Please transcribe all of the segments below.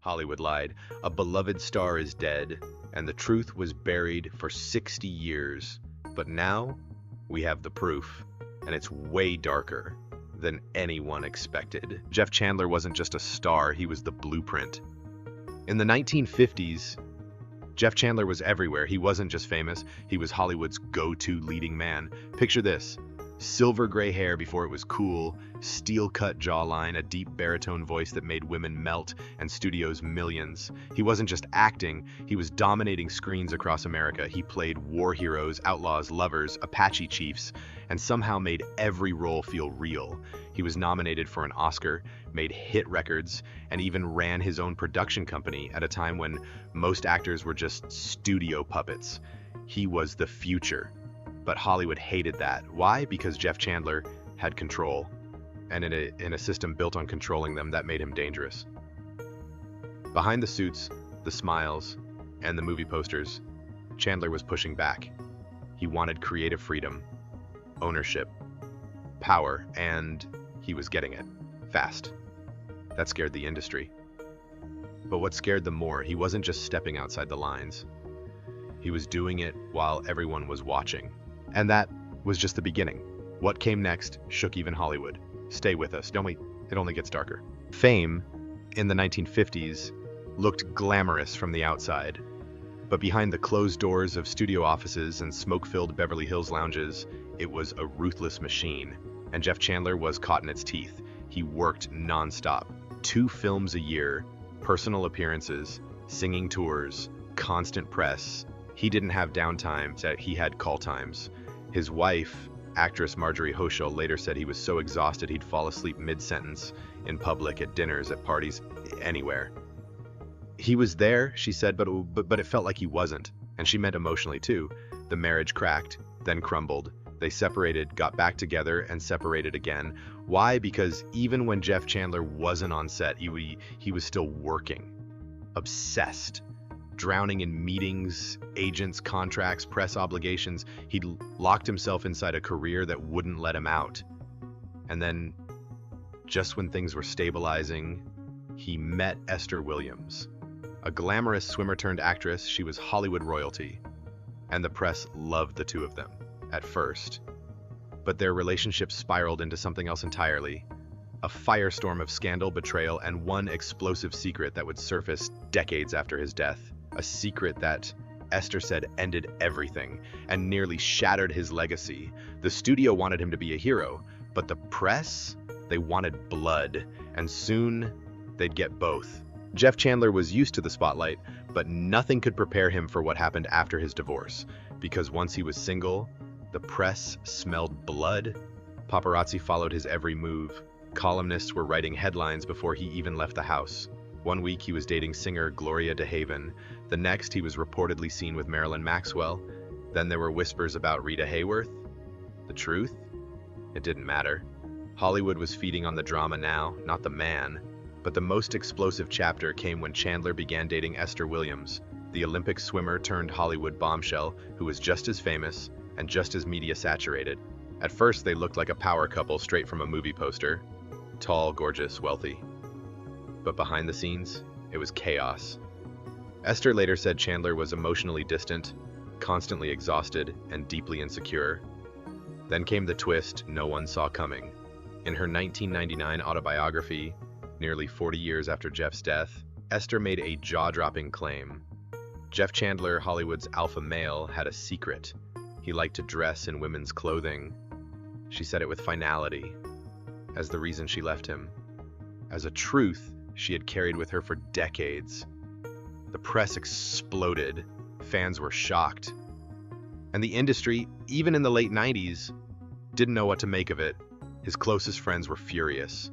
Hollywood lied. A beloved star is dead, and the truth was buried for 60 years. But now, we have the proof, and it's way darker than anyone expected. Jeff Chandler wasn't just a star, he was the blueprint. In the 1950s, Jeff Chandler was everywhere. He wasn't just famous, he was Hollywood's go-to leading man. Picture this: silver gray hair before it was cool, steel-cut jawline, a deep baritone voice that made women melt, and studios millions. He wasn't just acting, he was dominating screens across America. He played war heroes, outlaws, lovers, Apache chiefs, and somehow made every role feel real. He was nominated for an Oscar, made hit records, and even ran his own production company at a time when most actors were just studio puppets. He was the future. But Hollywood hated that. Why? Because Jeff Chandler had control. And in a system built on controlling them, that made him dangerous. Behind the suits, the smiles, and the movie posters, Chandler was pushing back. He wanted creative freedom, ownership, power, and he was getting it. Fast. That scared the industry. But what scared them more, he wasn't just stepping outside the lines. He was doing it while everyone was watching. And that was just the beginning. What came next shook even Hollywood. Stay with us, don't we? It only gets darker. Fame, in the 1950s, looked glamorous from the outside. But behind the closed doors of studio offices and smoke-filled Beverly Hills lounges, it was a ruthless machine. And Jeff Chandler was caught in its teeth. He worked non-stop. 2 films a year, personal appearances, singing tours, constant press. He didn't have downtime, he had call times. His wife, actress Marjorie Hoschel, later said he was so exhausted he'd fall asleep mid-sentence, in public, at dinners, at parties, anywhere. He was there, she said, but it felt like he wasn't. And she meant emotionally too. The marriage cracked, then crumbled. They separated, got back together, and separated again. Why? Because even when Jeff Chandler wasn't on set, he was still working. Obsessed. Drowning in meetings, agents, contracts, press obligations. He'd locked himself inside a career that wouldn't let him out. And then, just when things were stabilizing, he met Esther Williams. A glamorous swimmer-turned-actress, she was Hollywood royalty. And the press loved the two of them, at first. But their relationship spiraled into something else entirely. A firestorm of scandal, betrayal, and one explosive secret that would surface decades after his death. A secret that, Esther said, ended everything and nearly shattered his legacy. The studio wanted him to be a hero, but the press, they wanted blood, and soon they'd get both. Jeff Chandler was used to the spotlight, but nothing could prepare him for what happened after his divorce, because once he was single, the press smelled blood. Paparazzi followed his every move. Columnists were writing headlines before he even left the house. One week he was dating singer Gloria DeHaven. The next he was reportedly seen with Marilyn Maxwell. Then there were whispers about Rita Hayworth. The truth? It didn't matter. Hollywood was feeding on the drama now, not the man. But the most explosive chapter came when Chandler began dating Esther Williams, the Olympic swimmer turned Hollywood bombshell who was just as famous and just as media saturated. At first they looked like a power couple straight from a movie poster. Tall, gorgeous, wealthy. But behind the scenes, it was chaos. Esther later said Chandler was emotionally distant, constantly exhausted, and deeply insecure. Then came the twist no one saw coming. In her 1999 autobiography, nearly 40 years after Jeff's death, Esther made a jaw-dropping claim. Jeff Chandler, Hollywood's alpha male, had a secret. He liked to dress in women's clothing. She said it with finality, as the reason she left him. As a truth she had carried with her for decades. The press exploded. Fans were shocked. And the industry, even in the late 90s, didn't know what to make of it. His closest friends were furious.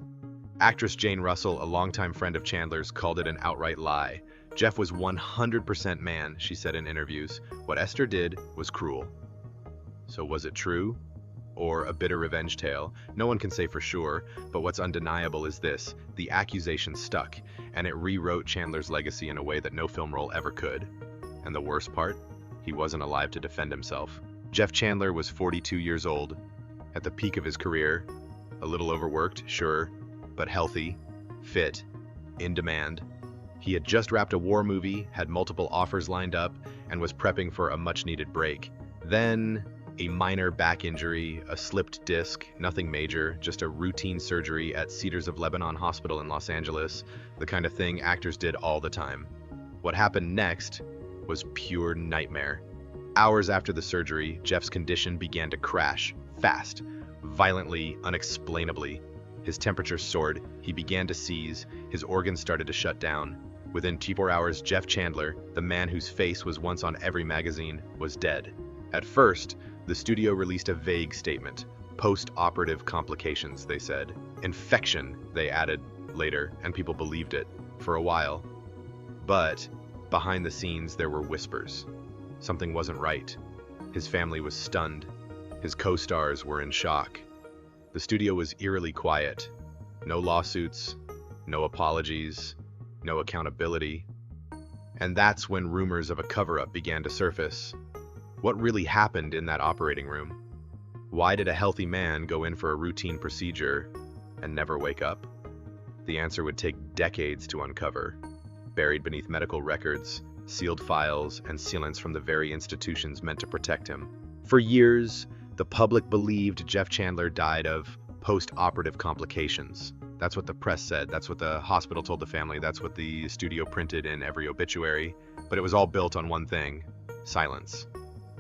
Actress Jane Russell, a longtime friend of Chandler's, called it an outright lie. Jeff was 100% man, she said in interviews. What Esther did was cruel. So was it true? Or a bitter revenge tale? No one can say for sure, but what's undeniable is this: the accusation stuck, and it rewrote Chandler's legacy in a way that no film role ever could. And the worst part? He wasn't alive to defend himself. Jeff Chandler was 42 years old, at the peak of his career, a little overworked, sure, but healthy, fit, in demand. He had just wrapped a war movie, had multiple offers lined up, and was prepping for a much-needed break. Then, a minor back injury, a slipped disc, nothing major, just a routine surgery at Cedars of Lebanon Hospital in Los Angeles, the kind of thing actors did all the time. What happened next was pure nightmare. Hours after the surgery, Jeff's condition began to crash, fast, violently, unexplainably. His temperature soared, he began to seize, his organs started to shut down. Within 24 hours, Jeff Chandler, the man whose face was once on every magazine, was dead. At first, the studio released a vague statement. Post-operative complications, they said. Infection, they added later, and people believed it for a while. But behind the scenes, there were whispers. Something wasn't right. His family was stunned. His co-stars were in shock. The studio was eerily quiet. No lawsuits, no apologies, no accountability. And that's when rumors of a cover-up began to surface. What really happened in that operating room? Why did a healthy man go in for a routine procedure and never wake up? The answer would take decades to uncover, buried beneath medical records, sealed files, and sealants from the very institutions meant to protect him. For years, the public believed Jeff Chandler died of post-operative complications. That's what the press said, that's what the hospital told the family, that's what the studio printed in every obituary. But it was all built on one thing: silence.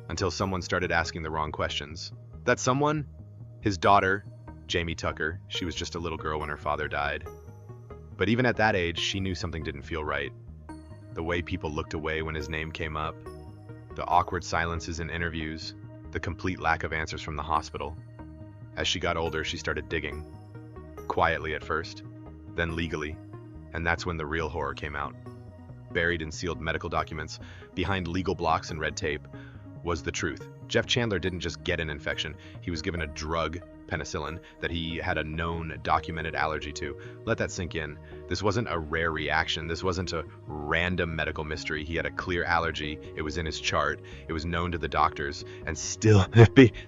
Until someone started asking the wrong questions. That someone? His daughter, Jamie Tucker. She was just a little girl when her father died. But even at that age, she knew something didn't feel right. The way people looked away when his name came up, the awkward silences in interviews, the complete lack of answers from the hospital. As she got older, she started digging. Quietly at first, then legally, and that's when the real horror came out. Buried in sealed medical documents, behind legal blocks and red tape, was the truth. Jeff Chandler didn't just get an infection, he was given a drug, penicillin, that he had a known, documented allergy to. Let that sink in. This wasn't a rare reaction, this wasn't a random medical mystery. He had a clear allergy, it was in his chart, it was known to the doctors, and still,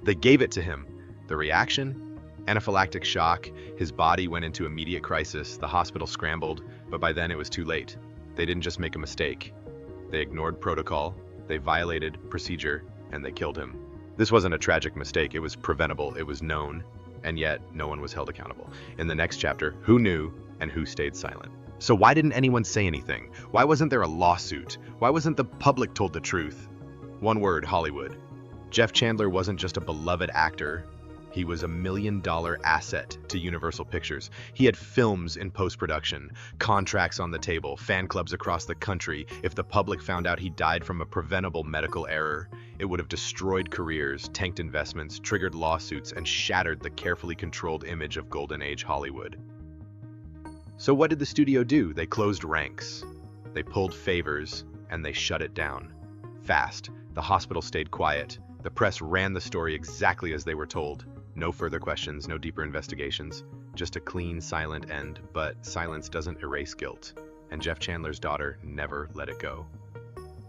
they gave it to him. The reaction? Anaphylactic shock. His body went into immediate crisis, the hospital scrambled, but by then it was too late. They didn't just make a mistake. They ignored protocol, they violated procedure, and they killed him. This wasn't a tragic mistake, it was preventable, it was known, and yet no one was held accountable. In the next chapter, who knew and who stayed silent? So why didn't anyone say anything? Why wasn't there a lawsuit? Why wasn't the public told the truth? One word: Hollywood. Jeff Chandler wasn't just a beloved actor, he was $1 million asset to Universal Pictures. He had films in post-production, contracts on the table, fan clubs across the country. If the public found out he died from a preventable medical error, it would have destroyed careers, tanked investments, triggered lawsuits, and shattered the carefully controlled image of Golden Age Hollywood. So what did the studio do? They closed ranks. They pulled favors, and they shut it down. Fast. The hospital stayed quiet. The press ran the story exactly as they were told. No further questions, no deeper investigations, just a clean, silent end. But silence doesn't erase guilt, and Jeff Chandler's daughter never let it go.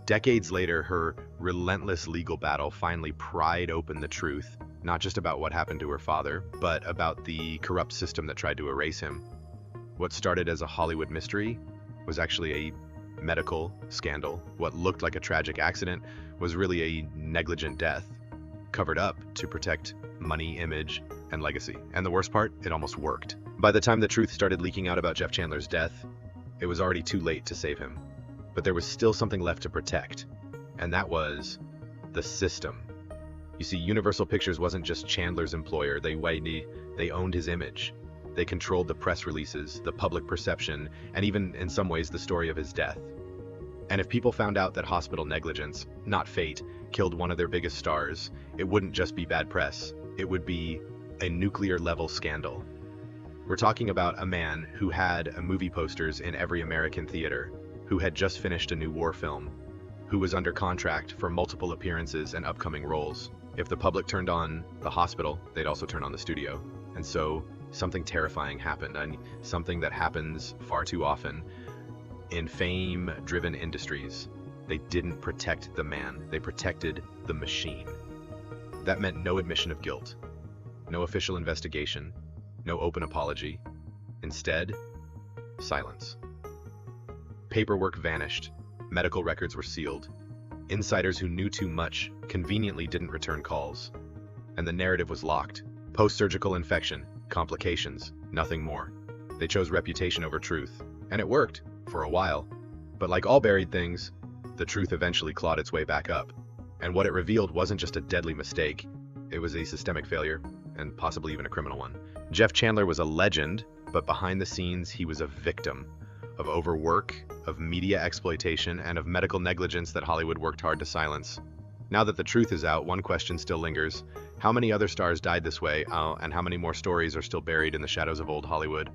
Decades later, her relentless legal battle finally pried open the truth, not just about what happened to her father, but about the corrupt system that tried to erase him. What started as a Hollywood mystery was actually a medical scandal. What looked like a tragic accident was really a negligent death, covered up to protect money, image, and legacy. And the worst part, it almost worked. By the time the truth started leaking out about Jeff Chandler's death, it was already too late to save him. But there was still something left to protect, and that was the system. You see, Universal Pictures wasn't just Chandler's employer, they owned his image. They controlled the press releases, the public perception, and even, in some ways, the story of his death. And if people found out that hospital negligence, not fate, killed one of their biggest stars, it wouldn't just be bad press, it would be a nuclear-level scandal. We're talking about a man who had movie posters in every American theater, who had just finished a new war film, who was under contract for multiple appearances and upcoming roles. If the public turned on the hospital, they'd also turn on the studio. And so something terrifying happened, and something that happens far too often in fame-driven industries. They didn't protect the man, they protected the machine. That meant no admission of guilt, no official investigation, no open apology. Instead, silence. Paperwork vanished. Medical records were sealed. Insiders who knew too much conveniently didn't return calls. And the narrative was locked. Post-surgical infection, complications, nothing more. They chose reputation over truth. And it worked, for a while. But like all buried things, the truth eventually clawed its way back up. And what it revealed wasn't just a deadly mistake. It was a systemic failure, and possibly even a criminal one. Jeff Chandler was a legend, but behind the scenes, he was a victim of overwork, of media exploitation, and of medical negligence that Hollywood worked hard to silence. Now that the truth is out, one question still lingers. How many other stars died this way, and how many more stories are still buried in the shadows of old Hollywood?